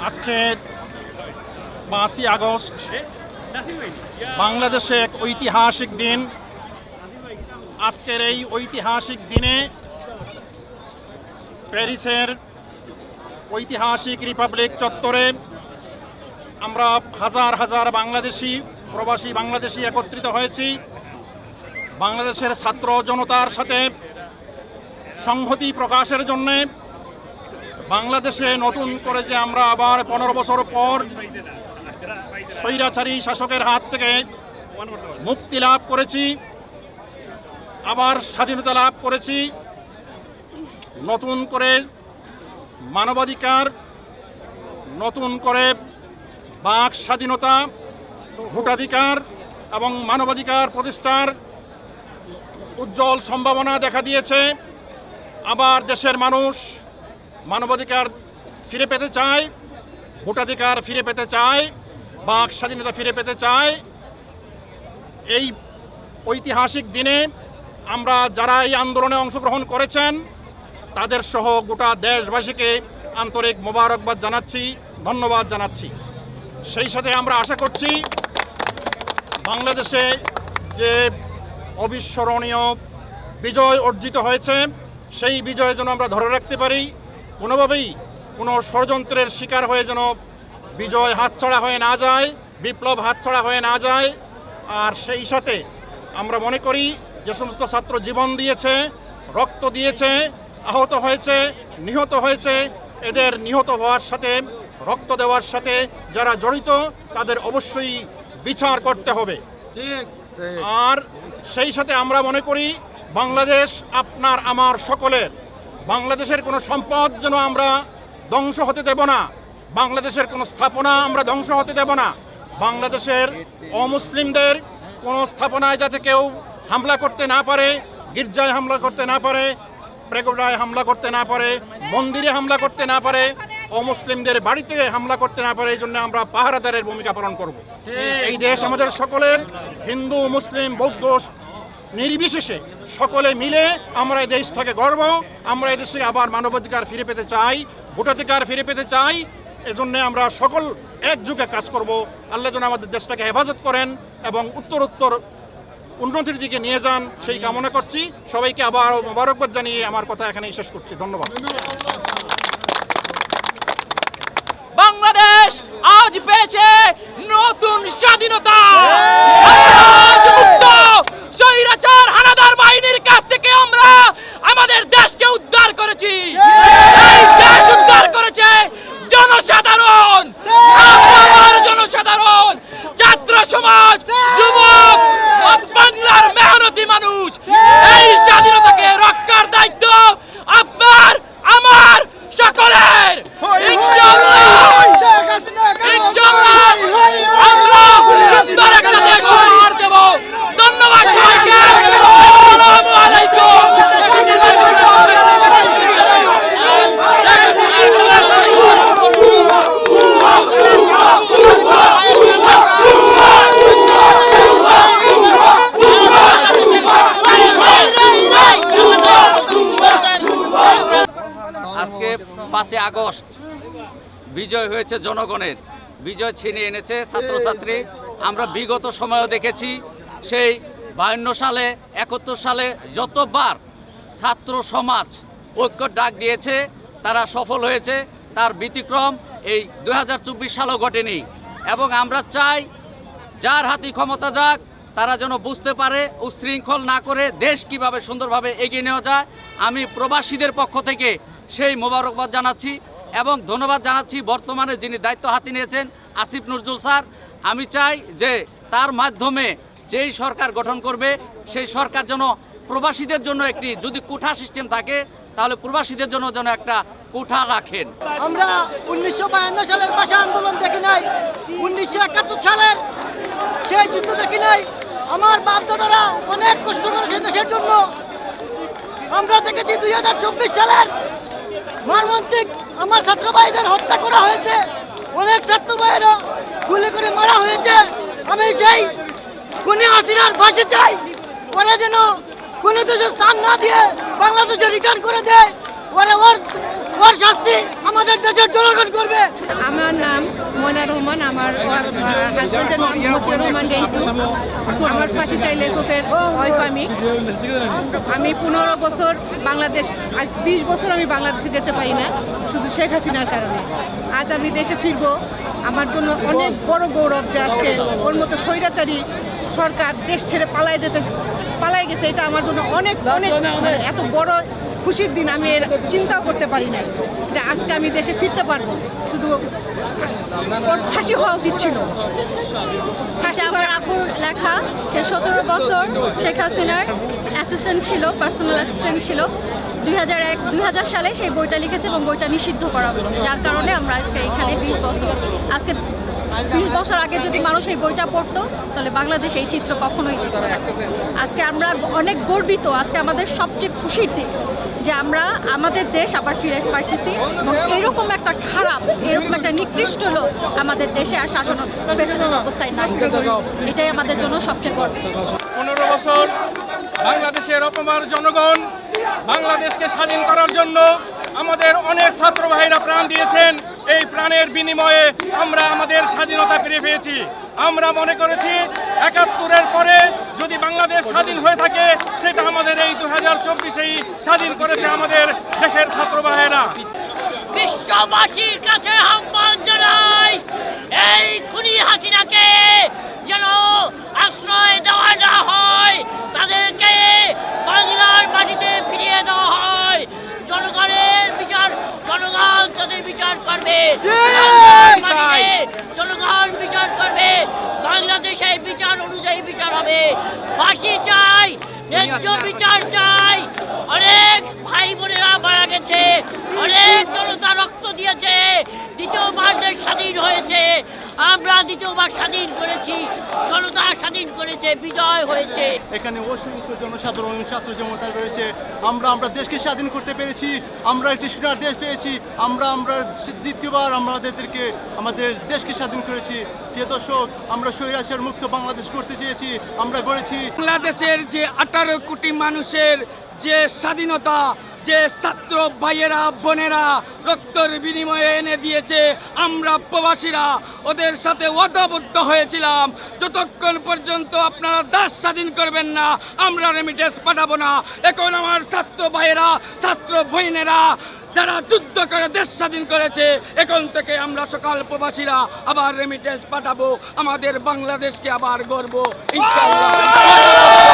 আজকে 5ই আগস্ট বাংলাদেশে এক ঐতিহাসিক দিন। আজকের এই ঐতিহাসিক দিনে প্যারিসের ঐতিহাসিক রিপাবলিক চত্বরে আমরা হাজার হাজার প্রবাসী বাংলাদেশি একত্রিত হয়েছি। বাংলাদেশের ছাত্র জনতার সাথে সংহতি প্রকাশের জন্যে, বাংলাদেশে নতুন করে যে আমরা আবার 15 বছর পর স্বৈরাচারী শাসকের হাত থেকে মুক্তি লাভ করেছি, আবার স্বাধীনতা লাভ করেছি, নতুন করে মানবাধিকার, নতুন করে বাক স্বাধীনতা, ভোটাধিকার এবং মানবাধিকার প্রতিষ্ঠার উজ্জ্বল সম্ভাবনা দেখা দিয়েছে। আবার দেশের মানুষ মানবাধিকার ফিরে পেতে চায়, ভোটাধিকার ফিরে পেতে চায়, বাক স্বাধীনতা ফিরে পেতে চায়। এই ঐতিহাসিক দিনে আমরা যারা এই আন্দোলনে অংশগ্রহণ করেছেন তাদের সহ গোটা দেশবাসীকে আন্তরিক মোবারকবাদ জানাচ্ছি, ধন্যবাদ জানাচ্ছি। সেই সাথে আমরা আশা করছি বাংলাদেশে যে অবিস্মরণীয় বিজয় অর্জিত হয়েছে সেই বিজয় যেন আমরা ধরে রাখতে পারি, কোনোভাবেই কোনো ষড়যন্ত্রের শিকার হয়ে যেন বিজয় হাতছাড়া হয়ে না যায়, বিপ্লব হাতছাড়া হয়ে না যায়। আর সেই সাথে আমরা মনে করি যে সমস্ত ছাত্র জীবন দিয়েছে, রক্ত দিয়েছে, আহত হয়েছে, নিহত হয়েছে, এদের নিহত হওয়ার সাথে, রক্ত দেওয়ার সাথে যারা জড়িত তাদের অবশ্যই বিচার করতে হবে। আর সেই সাথে আমরা মনে করি বাংলাদেশ আপনার আমার সকলের, বাংলাদেশের কোনো সম্পদ যেন আমরা ধ্বংস হতে দেব না, বাংলাদেশের কোনো স্থাপনা আমরা ধ্বংস হতে দেব না, বাংলাদেশের অমুসলিমদের কোনো স্থাপনায় যাতে কেউ হামলা করতে না পারে, গির্জায় হামলা করতে না পারে, প্রেগোডায় হামলা করতে না পারে, মন্দিরে হামলা করতে না পারে, অমুসলিমদের বাড়িতে হামলা করতে না পারে, এই জন্য আমরা পাহারাদারের ভূমিকা পালন করব। এই দেশ আমাদের সকলের, হিন্দু মুসলিম বৌদ্ধ নির্বিশেষে সকলে মিলে আমরা এই দেশটাকে গর্ব, আমরা এই দেশে আবার মানবাধিকার ফিরে পেতে চাই, ভোটাধিকার ফিরে পেতে চাই। এজন্য আমরা সকল একযোগে কাজ করব। আল্লাহ যেন আমাদের দেশটাকে হেফাজত করেন এবং উত্তর উন্নতির দিকে নিয়ে যান, সেই কামনা করছি। সবাইকে আবার মোবারকবাদ জানিয়ে আমার কথা এখানেই শেষ করছি। ধন্যবাদ। বাংলাদেশ আজ পেয়েছে নতুন স্বাধীনতা। স্বৈরাচার হানাদার বাহিনীর কাছ থেকে আমরা আমাদের দেশকে উদ্ধার করেছি। এই দেশ উদ্ধার করেছে জনসাধারণ, আমার জনসাধারণ, ছাত্র সমাজ, যুবক, বাংলার মেহনতি মানুষ। এই স্বাধীনতাকে রক্ষার দায়িত্ব আপনার আমার সকলের। ইনশাআল্লাহ আমরা সুন্দর একটা দেশ উপহার দেব। ধন্যবাদ সবাইকে। আসসালামু আলাইকুম। আজকে 5ই আগস্ট বিজয় হয়েছে জনগণের, বিজয় ছিনিয়ে এনেছে ছাত্রছাত্রী। আমরা বিগত সময়েও দেখেছি সেই 52 সালে, 71 সালে যতবার ছাত্র সমাজ ঐক্য ডাক দিয়েছে তারা সফল হয়েছে, তার ব্যতিক্রম এই 2024 সালেও ঘটেনি। এবং আমরা চাই যার হাতে ক্ষমতা যাক, তারা যেন বুঝতে পারে উচ্ছৃঙ্খল না করে দেশ কিভাবে সুন্দরভাবে এগিয়ে নেওয়া যায়। আমি প্রবাসীদের পক্ষ থেকে সেই মোবারকবাদ জানাচ্ছি এবং ধন্যবাদ জানাচ্ছি বর্তমানে যিনি দায়িত্ব হাতে নিয়েছেন আসিফ নজরুল স্যার। আমি চাই যে তার মাধ্যমে যেই সরকার গঠন করবে সেই সরকার যেন প্রবাসীদের জন্য একটি, যদি কোঠা সিস্টেম থাকে তাহলে প্রবাসীদের জন্য যেন একটা কোঠা রাখেন। আমরা 1952 সালের ভাষা আন্দোলন দেখি নাই, 1971 সালের সেই যুদ্ধ দেখি নাই। আমার বাপ দাদারা অনেক কষ্ট করেছে দেশের জন্য। আমরা দেখেছি 2024 সালের মর্মান্তিক আমার ছাত্র ভাইদের হত্যা করা হয়েছে, অনেক ছাত্র ভাইয়েরা গুলি করে মারা হয়েছে। আমি সেই খুনি হাসিনার ফাঁসি চাই, ওরা যেন কোনো দেশে স্থান না দিয়ে বাংলাদেশে রিটার্ন করে দেয়। পরে ওর শাস্তি আমাদের দেশের জনগণ করবে। আমার নাম ময়না রহমান, আমার হাজব্যান্ডের নাম মতিয়ার রহমান রেন্টু। আমার ফাঁসি চাই লেখকের ওয়াইফ আমি। 15 বছর বাংলাদেশ, আজ 20 বছর আমি বাংলাদেশে যেতে পারি না, শুধু শেখ হাসিনার কারণে। আজ আমি দেশে ফিরবো, আমার জন্য অনেক বড় গৌরব যে আজকে ওর মতো স্বৈরাচারী সরকার দেশ ছেড়ে পালাই গেছে। এটা আমার জন্য অনেক অনেক এত বড় খুশির দিন আমি এর চিন্তাও করতে পারি না যে আজকে আমি দেশে ফিরতে পারবো। শুধু ওর ফাঁসি হওয়া উচিত ছিল। ফাঁসি আমার আপুর লেখা, সে 17 বছর শেখ হাসিনার অ্যাসিস্ট্যান্ট ছিল, পার্সোনাল অ্যাসিস্ট্যান্ট ছিল। 2000 সালে সেই বইটা লিখেছে এবং বইটা নিষিদ্ধ করা হয়েছে, যার কারণে আমরা আজকে এখানে 20 বছর, আজকে 20 বছর আগে যদি মানুষ এই বইটা পড়তো তাহলে বাংলাদেশ এই চিত্র কখনোই দেখতো না। আজকে আমরা অনেক গর্বিত, আজকে আমাদের সবচেয়ে খুশির দিন যে আমরা আমাদের দেশ আবার ফিরে পাইতেছি এবং এরকম একটা খারাপ, এরকম একটা নিকৃষ্ট লোক আমাদের দেশে আর শাসন প্রেসিডেন্ট অবস্থায় নাই। এটাই আমাদের জন্য সবচেয়ে গর্ব। 15 বছর বাংলাদেশের অপমান জনগণ বাংলাদেশকে স্বাধীন করার জন্য আমাদের অনেক ছাত্র ভাইরা প্রাণ দিয়েছেন। এই প্রাণের বিনিময়ে আমরা আমাদের স্বাধীনতা ফিরে পেয়েছি। আমরা মনে করেছি 71-এর পরে যদি বাংলাদেশ স্বাধীন হয়ে থাকে সেটা আমাদের এই 2024-এই স্বাধীন করেছে আমাদের দেশের ছাত্র ভাইয়েরা। বিশ্ববাসীর কাছে আহ্বান জানাই, এই খুনি হাসিনাকে যেন আশ্রয় দেওয়া না হয়, তাদেরকে বাংলার মাটিতে ফিরিয়ে দেওয়া হয়। জনগণের বিচার, জনগণ তাদের বিচার করবে, জনগণ বিচার করবে, বাংলাদেশের বিচার অনুযায়ী বিচার হবে। ফাঁসি চাই, ন্যায্য বিচার চাই। অনেক ভাই বোনেরা মারা গেছে, অনেক জনতা রক্ত দিয়েছে, দ্বিতীয়বার দেশ স্বাধীন হয়েছে। আমরা দ্বিতীয়বার স্বাধীন করেছি, জনতা স্বাধীন করেছে, বিজয় হয়েছে। এখানে অসংখ্য জনসাধারণ ছাত্র জনতা রয়েছে। আমরা দেশকে স্বাধীন করতে পেরেছি, আমরা একটি সোনার দেশ পেয়েছি। আমরা দ্বিতীয়বার আমাদের দেশকে স্বাধীন করেছি। প্রিয় দর্শক, আমরা স্বৈরাচার মুক্ত বাংলাদেশ করতে চেয়েছি, আমরা গড়েছি। বাংলাদেশের যে 18 কোটি মানুষের যে স্বাধীনতা, যে ছাত্র ভাইয়েরা বোনেরা রক্তের বিনিময়ে এনে দিয়েছে, আমরা প্রবাসীরা ওদের সাথে ওয়াদাবদ্ধ হয়েছিলাম যতক্ষণ পর্যন্ত আপনারা দেশ স্বাধীন করবেন না আমরা রেমিটেন্স পাঠাবো না। এখন আমার ছাত্র ভাইয়েরা, ছাত্র বোনেরা যারা যুদ্ধ করে দেশ স্বাধীন করেছে, এখন থেকে আমরা সকল প্রবাসীরা আবার রেমিটেন্স পাঠাবো, আমাদের বাংলাদেশকে আবার গড়ব ইনশাআল্লাহ।